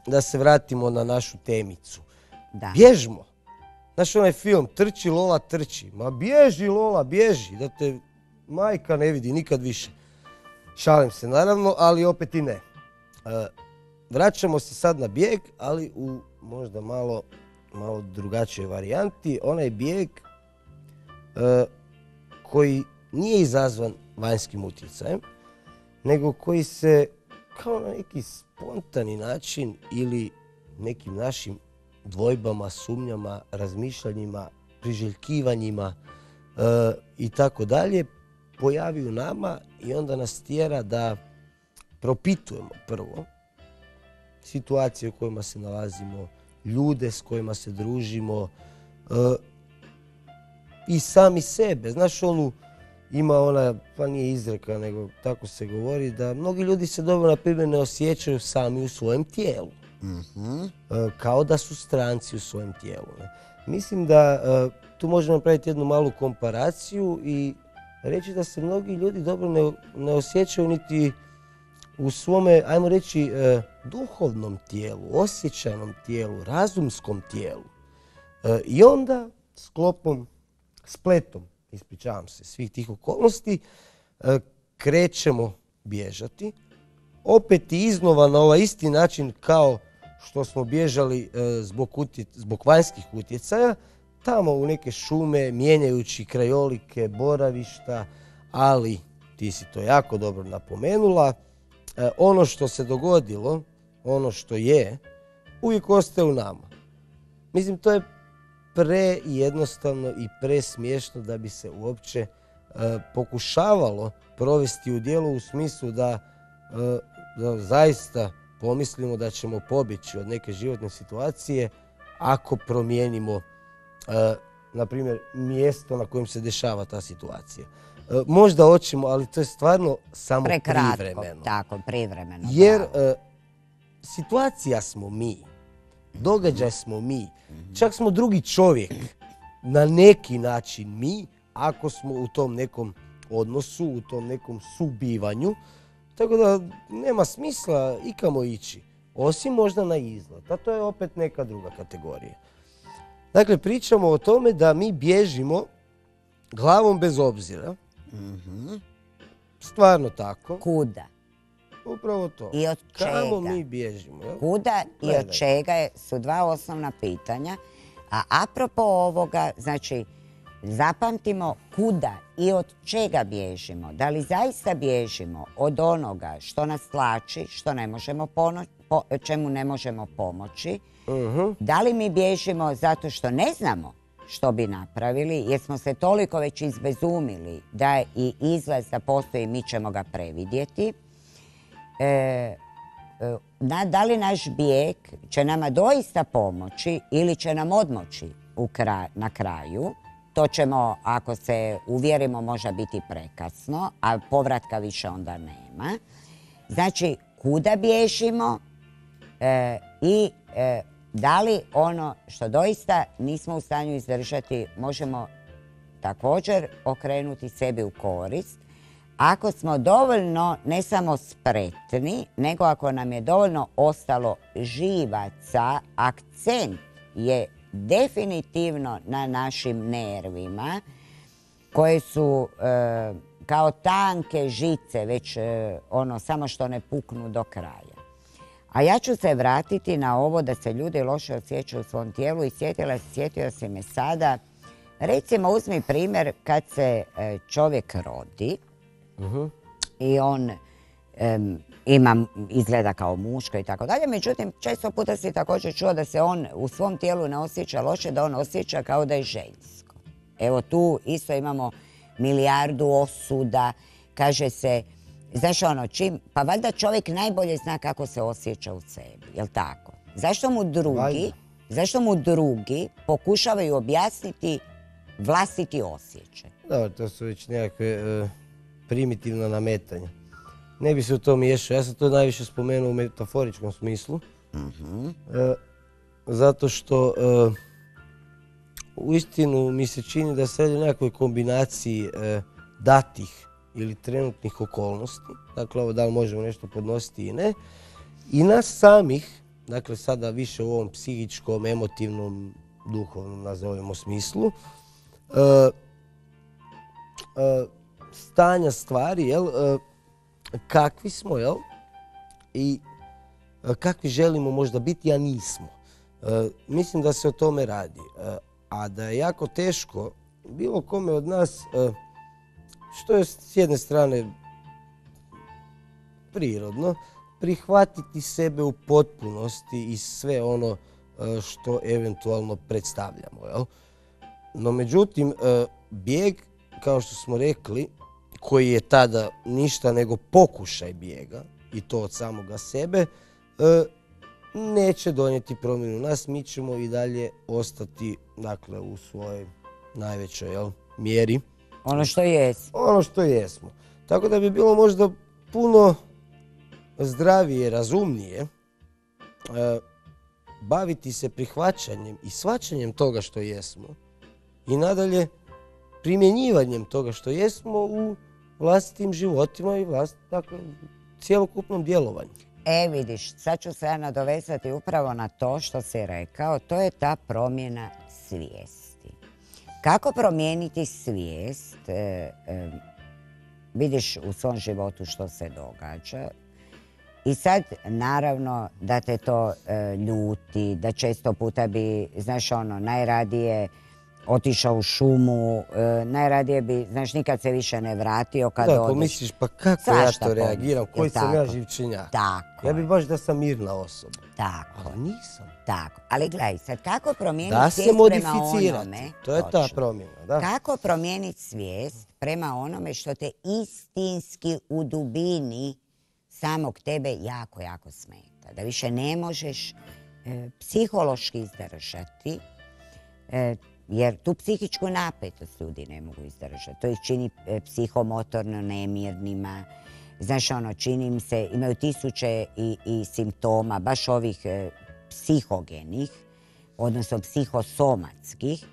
da se vratimo na našu temicu. Da. Bježmo. Znaš onaj film, trči Lola trči. Ma bježi Lola, bježi, da te majka ne vidi nikad više. Šalim se naravno, ali opet i ne. Vraćamo se sad na bijeg, ali u možda malo drugačijoj varijanti. Onaj bijeg koji nije izazvan vanjskim utjecajem, nego koji se kao na neki spontani način ili nekim našim dvojbama, sumnjama, razmišljanjima, priželjkivanjima i tako dalje pojavi u nama i onda nas tjera da propitujemo prvo situacije u kojima se nalazimo, ljude s kojima se družimo i sami sebe. Znaš, ima ona, pa nije izreka, nego tako se govori, da mnogi ljudi se dobro, na primjer, ne osjećaju sami u svojem tijelu. Kao da su stranci u svojem tijelu. Mislim da tu možemo napraviti jednu malu komparaciju i reći da se mnogi ljudi dobro ne osjećaju niti u svome, ajmo reći, duhovnom tijelu, osjećajnom tijelu, razumskom tijelu. I onda spletom, ispričavam se, svih tih okolnosti, krećemo bježati. Opet i iznova na ovaj isti način kao što smo bježali zbog vanjskih utjecaja, tamo u neke šume, mijenjajući krajolike, boravišta, ali ti si to jako dobro napomenula, ono što se dogodilo, ono što je, uvijek ostaje u nama. Mislim, to je prejednostavno i presmiješno da bi se uopće pokušavalo provesti u djelu, u smislu da zaista pomislimo da ćemo pobjeći od neke životne situacije ako promijenimo, na primjer, mjesto na kojem se dešava ta situacija. Možda hoćemo, ali to je stvarno samo privremeno. Tako, privremeno. Jer situacija smo mi, događaj smo mi, čak smo drugi čovjek, na neki način mi, ako smo u tom nekom odnosu, u tom nekom subivanju, tako da nema smisla ikamo ići, osim možda na izlet, a to je opet neka druga kategorija. Dakle, pričamo o tome da mi bježimo glavom bez obzira. Stvarno tako. Kuda? Upravo to. I od čega? Kamo mi bježimo? Jel? Kuda i od čega su dva osnovna pitanja. A apropo ovoga, znači, zapamtimo kuda i od čega bježimo. Da li zaista bježimo od onoga što nas tlači, što ne možemo čemu ne možemo pomoći? Da li mi bježimo zato što ne znamo što bi napravili, jer smo se toliko već izbezumili da i izlaz da postoji, mi ćemo ga previdjeti. da li naš bijeg će nama doista pomoći ili će nam odmoći na kraju. To ćemo, ako se uvjerimo, možda biti prekasno, a povratka više onda nema. Znači, kuda bježimo i da li ono što doista nismo u stanju izdržati možemo također okrenuti sebi u korist. Ako smo dovoljno ne samo spretni, nego ako nam je dovoljno ostalo živaca, akcent je definitivno na našim nervima, koje su kao tanke žice, već samo što ne puknu do kraja. A ja ću se vratiti na ovo da se ljudi loše osjećaju u svom tijelu i sjetio se me sada. Recimo, uzmi primjer kad se čovjek rodi i on izgleda kao muško i tako dalje. Međutim, često puta si također čuo da se on u svom tijelu ne osjeća loše, da on osjeća kao da je žensko. Evo tu isto imamo milijardu osuda, kaže se, znaš pa valjda čovjek najbolje zna kako se osjeća u sebi, jel tako? Zašto mu drugi pokušavaju objasniti vlastiti osjećaj? Da, to su već nekakve primitivna nametanja. Ne bi se u to miješao, ja sam to najviše spomenuo u metaforičkom smislu. Zato što uistinu mi se čini da se radi o nekakvoj kombinaciji datih ili trenutnih okolnosti. Dakle, ovo da li možemo nešto podnositi i ne. I nas samih, dakle sada više u ovom psihičkom, emotivnom, duhovnom, nazovemo smislu, stanja stvari, kakvi smo, i kakvi želimo možda biti, a nismo. Mislim da se o tome radi. A da je jako teško bilo kome od nas, što je s jedne strane prirodno, prihvatiti sebe u potpunosti i sve ono što eventualno predstavljamo. No međutim, bijeg, kao što smo rekli, koji je tada ništa nego pokušaj bijega, i to od samoga sebe, neće donijeti promjenu nas. Mi ćemo i dalje ostati, dakle, u svojoj najvećoj mjeri. Ono što jesmo. Ono što jesmo. Tako da bi bilo možda puno zdravije, razumnije baviti se prihvaćanjem i shvaćanjem toga što jesmo i nadalje primjenjivanjem toga što jesmo u vlastitim životima i dakle, cjelokupnom djelovanju. Vidiš, sad ću se ja nadovezati upravo na to što si rekao, to je ta promjena svijesti. Kako promijeniti svijest? Vidiš u svom životu što se događa. I sad, naravno, da te to ljuti, da često puta bi, znaš najradije otišao u šumu, najradije bi, znaš, nikad se više ne vratio kad odeš. Da, pomisliš, pa kako ja to reagiram, koji sam ja živčenjak. Tako. Ja bi baš da sam mirna osoba. Tako. Ali nisam. Tako. Ali gledaj, sad kako promijeniti svijest prema onome... To je ta promjena, da. Kako promijeniti svijest prema onome što te istinski u dubini samog tebe jako, jako smeta. Da više ne možeš psihološki izdržati, jer tu psihičku napetost ljudi ne mogu izdržati. To ih čini psihomotorno nemirnima. Znaš, čini im se, imaju tisuće i simptoma, baš ovih psihogenih, odnosno psihosomatskih,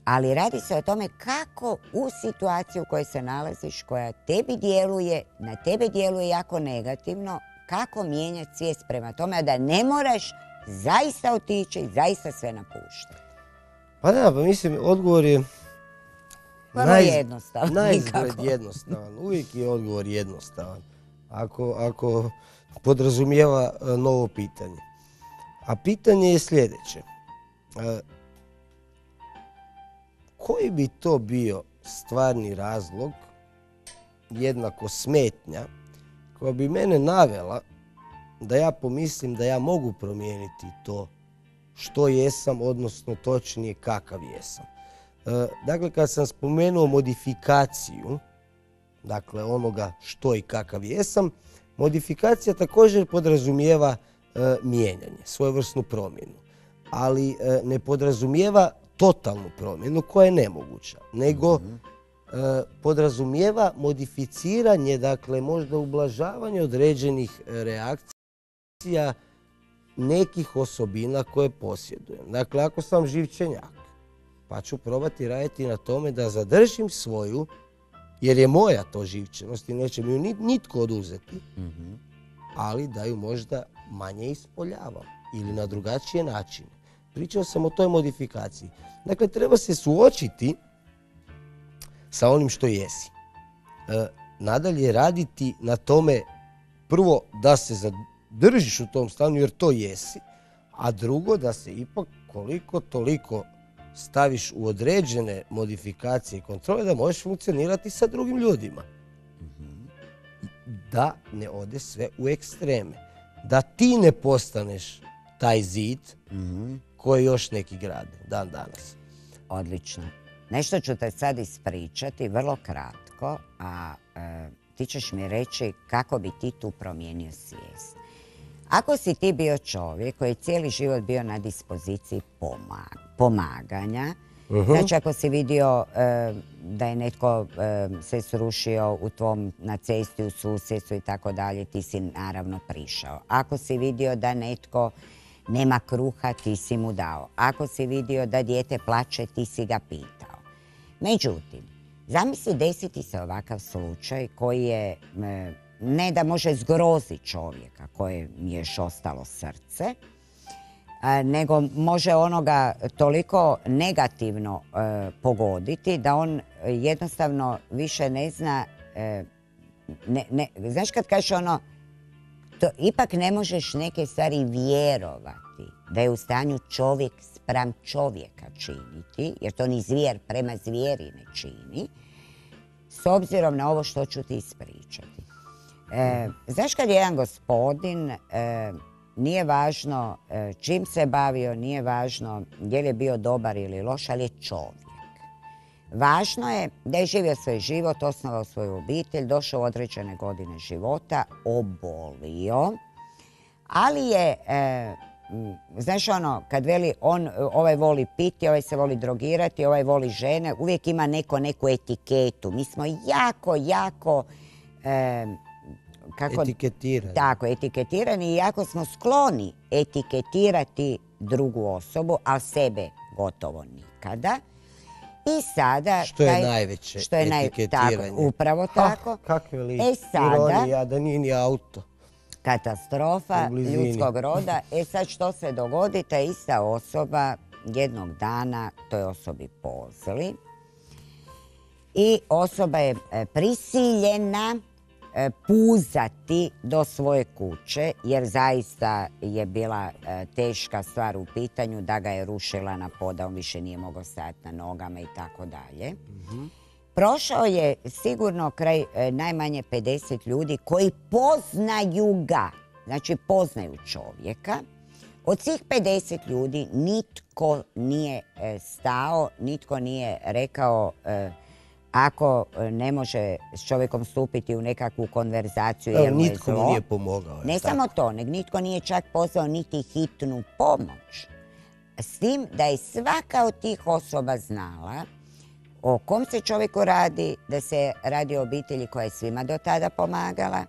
ali radi se o tome kako u situaciju u kojoj se nalaziš, koja tebi djeluje, na tebe djeluje jako negativno, kako mijenjati svijest prema tome, a da ne moraš zaista otići i zaista sve napuštati. Pa da, pa mislim, odgovor je jednostavan. Naizgled jednostavan. Uvijek je odgovor jednostavan. Ako podrazumijeva novo pitanje. A pitanje je sljedeće. Koji bi to bio stvarni razlog, jednako smetnja, koja bi mene navela da ja pomislim da ja mogu promijeniti to što jesam, odnosno točnije kakav jesam. Dakle, kad sam spomenuo modifikaciju, dakle onoga što i kakav jesam, Modifikacija također podrazumijeva mijenjanje, svojevrsnu promjenu, ali ne podrazumijeva totalnu promjenu koja je nemoguća, nego podrazumijeva modificiranje, dakle možda ublažavanje određenih reakcija nekih osobina koje posjedujem. Dakle, ako sam živčenjak, pa ću probati raditi na tome da zadržim svoju, jer je moja to živčanost i neće mi ju nitko oduzeti, ali da ju možda manje ispoljavam ili na drugačije načine. Pričao sam o toj modifikaciji. Dakle, treba se suočiti sa onim što jesi. Nadalje raditi na tome, prvo da se zadržiš u tom stanju jer to jesi, a drugo da se ipak koliko toliko staviš u određene modifikacije i kontrole da možeš funkcionirati sa drugim ljudima. Da ne ode sve u ekstreme. Da ti ne postaneš taj zid koji još neki grade dan danas. Odlično. Nešto ću te sad ispričati, vrlo kratko, a ti ćeš mi reći kako bi ti tu promijenio svijest. Ako si ti bio čovjek koji je cijeli život bio na dispoziciji pomaganja, znači ako si vidio da je netko se srušio na cesti, u susjedstvu i tako dalje, ti si naravno prišao. Ako si vidio da netko nema kruha, ti si mu dao. Ako si vidio da dijete plače, ti si ga pitao. Međutim, zamisli desiti se ovakav slučaj koji je, ne da može zgroziti čovjeka kojem je još ostalo srce, nego može onoga toliko negativno pogoditi da on jednostavno više ne zna, znaš kad kažeš ono, to ipak ne možeš neke stvari vjerovati da je u stanju čovjek spram čovjeka činiti, jer to ni zvijer prema zvijeri ne čini, s obzirom na ovo što ću ti ispričati. Znaš kad je jedan gospodin, nije važno čim se bavio, nije važno je li je bio dobar ili loš, ali je čovjek. Važno je da je živio svoj život, osnovao svoju obitelj, došao u određene godine života, obolio, ali je, znaš ono, kad veli ovaj voli piti, ovaj se voli drogirati, ovaj voli žene, uvijek ima neku etiketu. Mi smo jako etiketirani. Tako, etiketirani i jako smo skloni etiketirati drugu osobu, ali sebe gotovo nikada. I sada... Što je najveće etiketiranje. Tako, upravo tako. Kakve li ironija da nije ni auto. Katastrofa ljudskog roda. Sad što se dogodi, ta ista osoba jednog dana toj osobi pozli i osoba je prisiljena puzati do svoje kuće, jer zaista je bila teška stvar u pitanju, da ga je rušila na pod, on više nije mogao stajati na nogama i tako dalje. Prošao je sigurno kraj najmanje 50 ljudi koji poznaju ga, znači poznaju čovjeka. Od svih 50 ljudi nitko nije stao, nitko nije rekao ako ne može s čovjekom stupiti u nekakvu konverzaciju jer mu je zlo. Nitko mu nije pomogao. Ne samo to, nego nitko nije čak pozvao niti hitnu pomoć. S tim da je svaka od tih osoba znala o kom se čovjeku radi, da se radi o obitelji koja je svima do tada pomagala.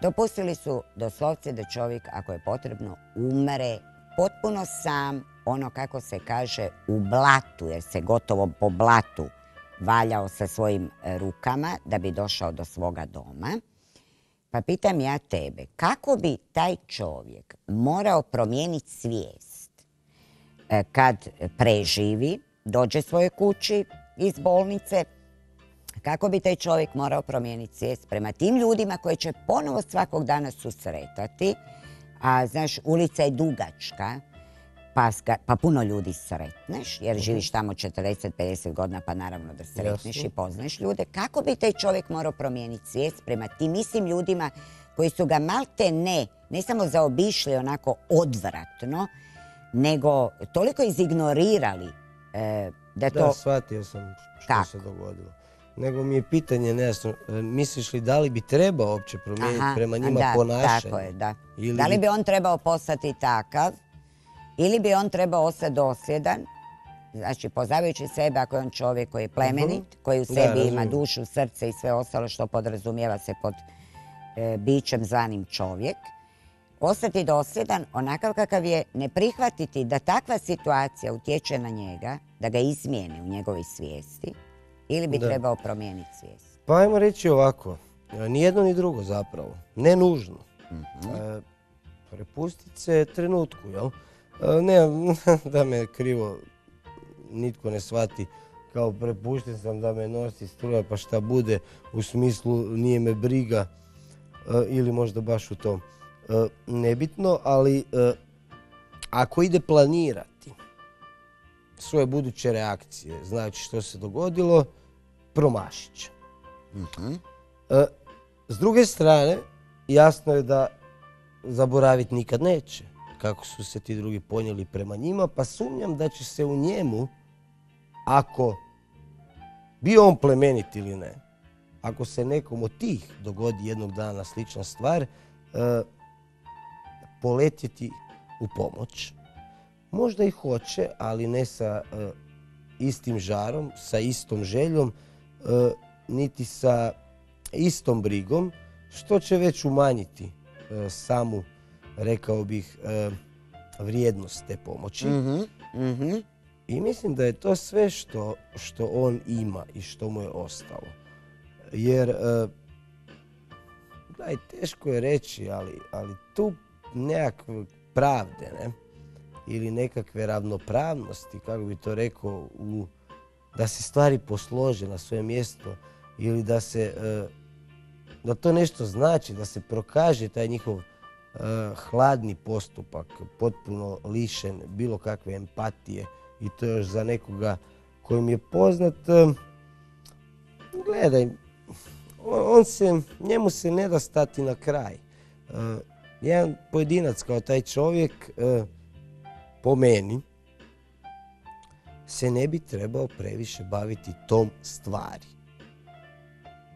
Dopustili su doslovce da čovjek, ako je potrebno, umre potpuno sam, ono kako se kaže, u blatu, jer se gotovo po blatu valjao sa svojim rukama da bi došao do svoga doma. Pa pitam ja tebe, kako bi taj čovjek morao promijeniti svijest kad preživi, dođe svojoj kući iz bolnice, kako bi taj čovjek morao promijeniti svijest prema tim ljudima koji će ponovo svakog dana susretati, a znaš, ulica je dugačka, pa puno ljudi sretneš, jer živiš tamo 40-50 godina, pa naravno da sretneš i poznaš ljude. Kako bi taj čovjek morao promijeniti svijest prema tim istim ljudima koji su ga malte ne samo zaobišli onako odvratno, nego toliko izignorirali da to... Da, shvatio sam što se dogodilo. nego mi je pitanje nejasno. Misliš li da li bi trebao uopće promijeniti prema njima ponašanje? Tako je, da. Da li bi on trebao postati takav ili bi on trebao ostati dosljedan, znači poznavajući sebe, ako je on čovjek koji je plemenit, koji u sebi ima dušu, srce i sve ostalo što podrazumijeva se pod bićem zvanim čovjek, ostati dosljedan onakav kakav je, ne prihvatiti da takva situacija utječe na njega, da ga izmijeni u njegovoj svijesti, ili bi trebao promijeniti svijest? Pa ajmo reći ovako, ni jedno ni drugo zapravo, ne nužno. Prepustiti se trenutku, jel? Ne, da me krivo nitko ne shvati, kao prepušten sam da me nosi struja pa šta bude, u smislu nije me briga, ili možda baš u tom. Nebitno, ali ako ide planirati svoje buduće reakcije, znači što se dogodilo, promašit će. S druge strane, jasno je da zaboraviti nikad neće kako su se ti drugi ponijeli prema njima, pa sumnjam da će se u njemu, ako bio on plemenit ili ne, ako se nekom od tih dogodi jednog dana slična stvar, poletjeti u pomoć. Možda i hoće, ali ne sa istim žarom, sa istom željom, niti sa istom brigom, što će već umanjiti samu, rekao bih, vrijednost te pomoći. I mislim da je to sve što on ima i što mu je ostalo. Jer, teško je reći, ali tu nekakve pravde, ne? Ili nekakve ravnopravnosti, kako bi to rekao, da se stvari poslože na svoje mjesto ili da to nešto znači, da se prokaže taj njihov hladni postupak, potpuno lišen bilo kakve empatije, i to još za nekoga kojim je poznat. Gledaj, njemu se ne da stati na kraj. Jedan pojedinac kao taj čovjek, po meni, se ne bi trebao previše baviti tom stvari,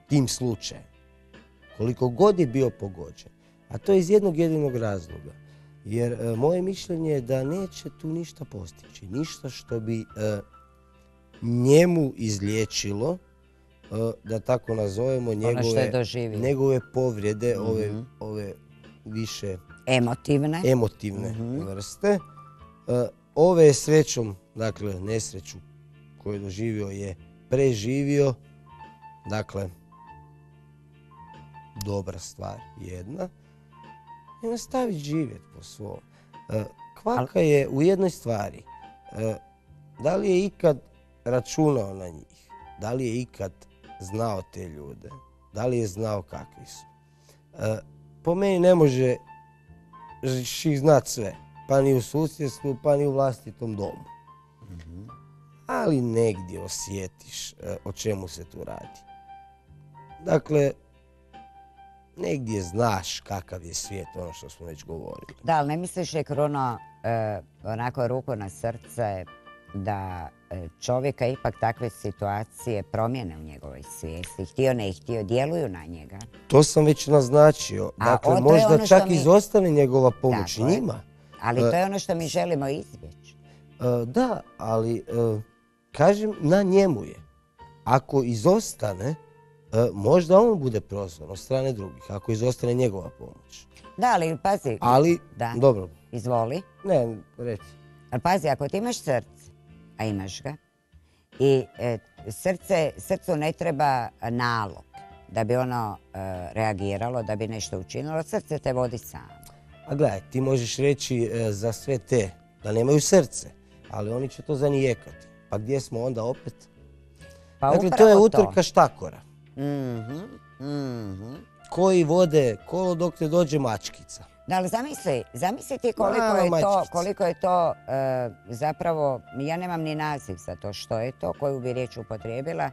tim slučajem, koliko god je bio pogođen. A to je iz jednog jedinog razloga. Jer moje mišljenje je da neće tu ništa postići. Ništa što bi njemu izliječilo, da tako nazovemo, njegove povrede, ove više emotivne vrste. Ove je srećom, dakle nesreću koju je doživio je preživio. Dakle, dobra stvar jedna. I nastaviti živjeti po svom. Kvaka je u jednoj stvari. Da li je ikad računao na njih? Da li je ikad znao te ljude? Da li je znao kakvi su? Po meni ne može ih znati sve. Pa ni u susjedstvu, pa ni u vlastitom domu. Ali negdje osjetiš o čemu se tu radi. Dakle, negdje znaš kakav je svijet, ono što smo već govorili. Da, ali ne misliš je Kruno, onako ruku na srce, da čovjeka ipak takve situacije promijene u njegovoj svijesti, htio ne htio, djeluju na njega? To sam već naznačio. Dakle, možda čak izostane njegova pomoć njima. Ali to je ono što mi želimo izbjeći. Da, ali kažem, na njemu je. Ako izostane, možda on bude prozvan od strane drugih, ako izostane njegova pomoć. Da, ali pazi. Ali, dobro. Izvoli. Ne, reci. Ali pazi, ako ti imaš srce, a imaš ga, i srcu ne treba nalog da bi ono reagiralo, da bi nešto učinilo, srce te vodi samo. A gledaj, ti možeš reći za sve te da nemaju srce, ali oni će to zanijekati. Pa gdje smo onda opet? Dakle, to je utrka štakora. Koji vode kolo dok ne dođe mačkica. Da, ali zamisli ti koliko je to zapravo, ja nemam ni naziv za to što je to, koju bi riječ upotrijebila,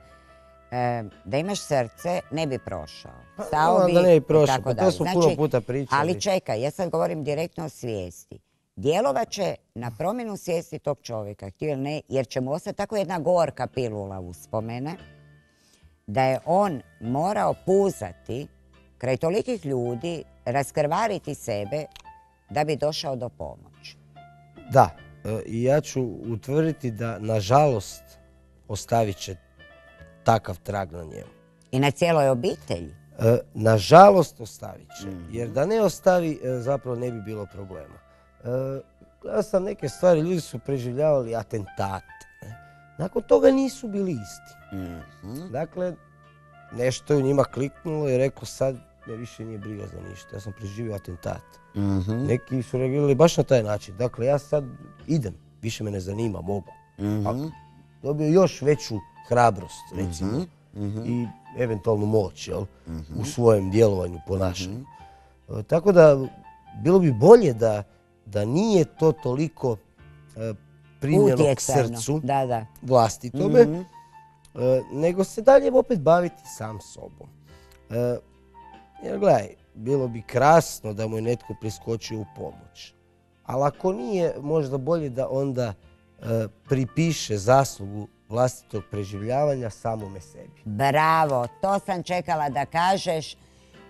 da imaš srce, ne bi prošao. Stao bi, da ne bi prošao, pa to smo puno puta pričali. Ali čekaj, ja sad govorim direktno o svijesti. Djelovat će na promjenu svijesti tog čovjeka, htio ili ne, jer će mu ostati tako jedna gorka pilula uspomene, da je on morao puzati kraj tolikih ljudi, raskrvariti sebe da bi došao do pomoći. Da, i ja ću utvrditi da, nažalost, ostavit će takav trag na njemu. I na cijeloj obitelji. Nažalost ostavit će, jer da ne ostavi zapravo ne bi bilo problema. Gledao sam neke stvari, ljudi su preživljavali atentate. Nakon toga nisu bili isti. Dakle, nešto je u njima kliknulo i rekao sad me više nije briga za ništa. Ja sam preživio atentat. Neki su reagirali baš na taj način. Dakle, ja sad idem, više me ne zanima, mogu. Dobio još veću hrabrost, recimo, i eventualnu moć, jel, u svojem djelovanju, ponašanju. Tako da, bilo bi bolje da nije to toliko primljeno k srcu vlastitome, nego se dalje opet baviti sam sobom. Jer gledaj, bilo bi krasno da mu je netko priskočio u pomoć. Ali ako nije, možda bolje da onda pripiše zaslugu vlastitog preživljavanja samome sebi. Bravo, to sam čekala da kažeš.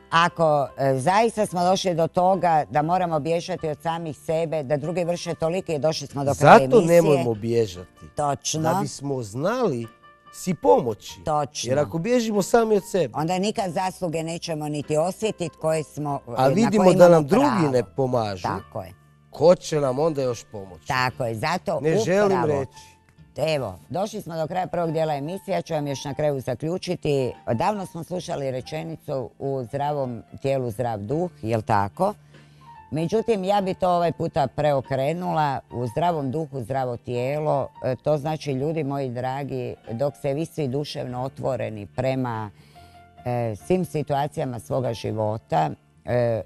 Ako zaista smo došli do toga da moramo bježati od samih sebe, da drugi vrše tolike, došli smo do kraja emisije. Zato nemojmo bježati. Točno. Da bismo znali si pomoći. Točno. Jer ako bježimo sami od sebe, onda nikad zasluge nećemo niti osjetiti koje smo, a vidimo da nam drugi ne pomažu. Tako je. Ko će nam onda još pomoći? Tako je, zato ne želim reći. Evo, došli smo do kraja prvog dijela emisije, ja ću vam još na kraju zaključiti. Davno smo slušali rečenicu u zdravom tijelu zdrav duh, jel tako? Međutim, ja bi to ovaj puta preokrenula, u zdravom duhu zdravo tijelo. To znači, ljudi moji dragi, dok ste vi svi duševno otvoreni prema svim situacijama svoga života,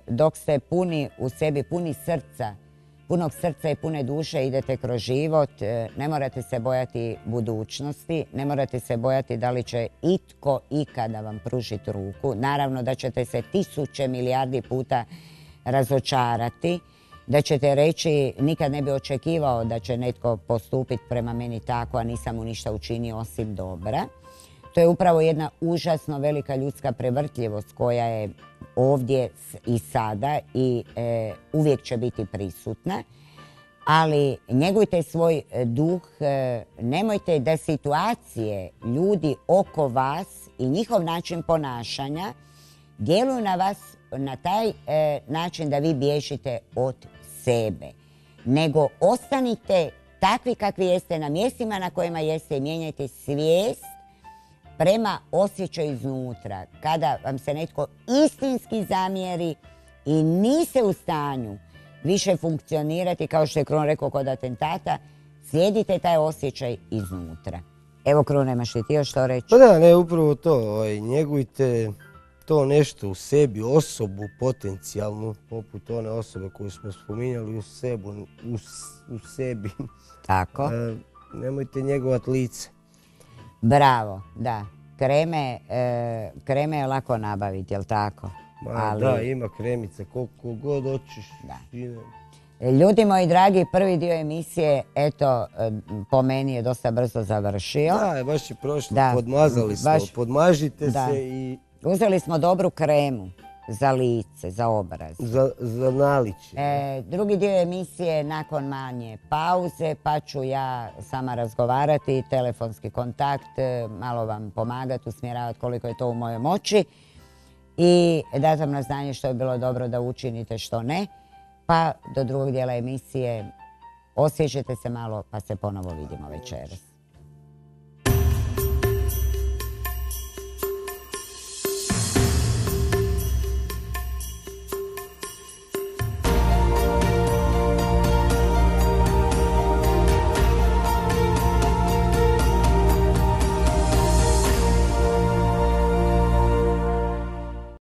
dok ste puni u sebi, puni srca, punog srca i pune duše idete kroz život, ne morate se bojati budućnosti, ne morate se bojati da li će itko ikada vam pružiti ruku. Naravno da ćete se tisuće milijardi puta razočarati, da ćete reći nikad ne bi očekivao da će netko postupiti prema meni tako, a nisam mu ništa učinio osim dobra. To je upravo jedna užasno velika ljudska prevrtljivost koja je ovdje i sada i uvijek će biti prisutna. Ali njegujte svoj duh, nemojte da situacije ljudi oko vas i njihov način ponašanja djeluju na vas na taj način da vi bježite od sebe. Nego ostanite takvi kakvi jeste na mjestima na kojima jeste i mijenjajte svijest prema osjećaju iznutra. Kada vam se netko istinski zamjeri i niste u stanju više funkcionirati, kao što je Kron rekao kod atentata, slijedite taj osjećaj iznutra. Evo, Kron, nemaš li ti još što reći? Pa da, ne, upravo to. Njegujte to nešto u sebi, osobu potencijalnu, poput one osobe koju smo spominjali u sebi. Tako. Nemojte njegovat lice. Bravo, da. Kreme je lako nabaviti, jel tako? Da, ima kremice, koliko god hoćeš. Ljudi moji dragi, prvi dio emisije, eto, po meni je dosta brzo završio. Da, baš je prošlo, podmazali smo, podmažite se i... Uzeli smo dobru kremu za lice, za obraz. Za naličje. Drugi dio emisije nakon manje pauze, pa ću ja sama razgovarati, telefonski kontakt, malo vam pomagati, usmjeravati koliko je to u mojoj moći i dati vam na znanje što je bilo dobro da učinite, što ne. Pa do drugog dijela emisije osvježite se malo, pa se ponovo vidimo večeras.